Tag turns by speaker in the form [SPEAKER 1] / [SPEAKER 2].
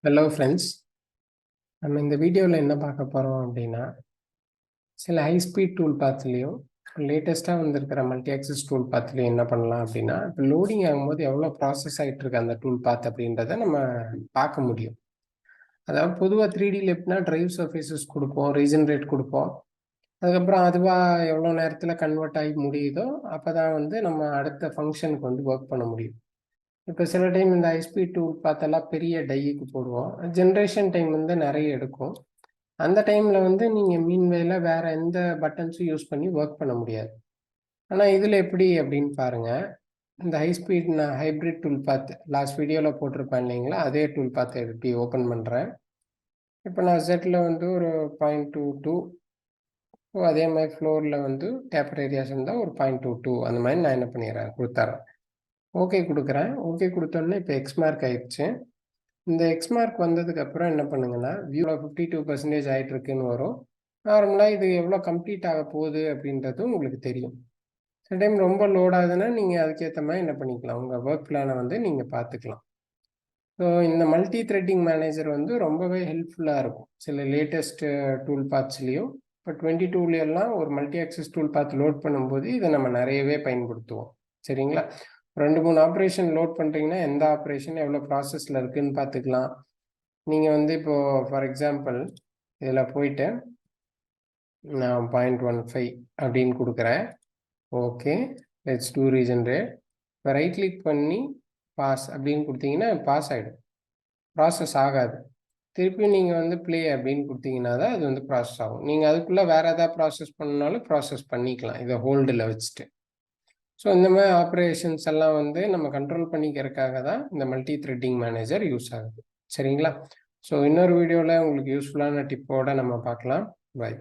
[SPEAKER 1] Hello friends, நம்ம இந்த வீடியோவில் என்ன பார்க்க போகிறோம் அப்படின்னா, சில ஹை ஸ்பீட் டூல் பாத்லேயும் லேட்டஸ்ட்டாக வந்திருக்கிற மல்டி ஆக்சஸ் டூல் பாத்லேயும் என்ன பண்ணலாம் அப்படின்னா, இப்போ லோடிங் ஆகும்போது எவ்வளோ ப்ராசஸ் ஆகிட்டு இருக்கு அந்த டூல் பாத் அப்படின்றத நம்ம பார்க்க முடியும். அதாவது பொதுவாக 3Dயில் எப்படின்னா டிரைவ் சர்ஃபேசஸ் கொடுப்போம், ரீஜென்ரேட் கொடுப்போம். அதுக்கப்புறம் அதுவாக எவ்வளோ நேரத்தில் கன்வெர்ட் ஆகி முடியுதோ அப்போ தான் வந்து நம்ம அடுத்த ஃபங்க்ஷனுக்கு வந்து ஒர்க் பண்ண முடியும். இப்போ சில டைம் இந்த ஹைஸ்பீட் டூல் பார்த்தெல்லாம் பெரிய டைக்கு போடுவோம். ஜென்ரேஷன் டைம் வந்து நிறைய எடுக்கும். அந்த டைமில் வந்து நீங்கள் மீன்வேல வேறு எந்த பட்டன்ஸும் யூஸ் பண்ணி ஒர்க் பண்ண முடியாது. ஆனால் இதில் எப்படி அப்படின்னு பாருங்கள். இந்த ஹைஸ்பீட் நான் ஹைப்ரிட் டூல் பாத் லாஸ்ட் வீடியோவில் போட்டிருப்பேன் இல்லைங்களா, அதே டூல் பாத்தை எப்படி ஓப்பன் பண்ணுறேன். இப்போ நான் செட்டில் வந்து ஒரு 0.22, அதே மாதிரி ஃப்ளோரில் வந்து டேப்பர் ஏரியாஸ் இருந்தால் ஒரு 0.22 அந்த மாதிரி நான் என்ன பண்ணிடுறேன், கொடுத்துட்றேன். ஓகே கொடுக்குறேன். ஓகே கொடுத்தோன்னே இப்போ எக்ஸ் மார்க் ஆயிடுச்சு. இந்த எக்ஸ் மார்க் வந்ததுக்கப்புறம் என்ன பண்ணுங்கன்னா, வியூவில் 52% ஆகிட்டு இருக்குன்னு வரும். நார்மலாக இது எவ்வளோ கம்ப்ளீட் ஆக போகுது அப்படின்றது உங்களுக்கு தெரியும். சில டைம் ரொம்ப லோட் ஆகுதுன்னா நீங்கள் அதுக்கேற்ற மாதிரி என்ன பண்ணிக்கலாம், உங்கள் ஒர்க் பிளானை வந்து நீங்கள் பார்த்துக்கலாம். ஸோ இந்த மல்டி த்ரெட்டிங் மேனேஜர் வந்து ரொம்பவே ஹெல்ப்ஃபுல்லாக இருக்கும் சில லேட்டஸ்ட் டூல் பாத்ஸ்லேயும். இப்போ 22 ஒரு multi access tool path load பண்ணும்போது இதை நம்ம நிறையவே பயன்படுத்துவோம். சரிங்களா? 2-3 ஆப்ரேஷன் லோட் பண்ணுறீங்கன்னா எந்த ஆப்ரேஷன் எவ்வளோ ப்ராசஸில் இருக்குதுன்னு பார்த்துக்கலாம். நீங்கள் வந்து இப்போது ஃபார் எக்ஸாம்பிள் இதில் போயிட்டு நான் 0.15 அப்படின்னு கொடுக்குறேன். Okay, let's do regenerate. இப்போ ரைட் கிளிக் பண்ணி பாஸ் அப்படின்னு கொடுத்தீங்கன்னா பாஸ் ஆகிடும், ப்ராசஸ் ஆகாது. திருப்பி நீங்கள் வந்து ப்ளே அப்படின்னு கொடுத்தீங்கன்னா தான் அது வந்து ப்ராசஸ் ஆகும். நீங்கள் அதுக்குள்ளே வேறு எதாவது ப்ராசஸ் பண்ணாலும் ப்ராசஸ் பண்ணிக்கலாம் இதை ஹோல்டில் வச்சுட்டு. ஸோ இந்த மாதிரி ஆப்ரேஷன்ஸ் எல்லாம் வந்து நம்ம கண்ட்ரோல் பண்ணிக்கிறதுக்காக தான் இந்த மல்டி த்ரெட்டிங் மேனேஜர் யூஸ் ஆகுது. சரிங்களா? ஸோ இன்னொரு வீடியோவில் உங்களுக்கு யூஸ்ஃபுல்லான டிப்போட நம்ம பார்க்கலாம். பை.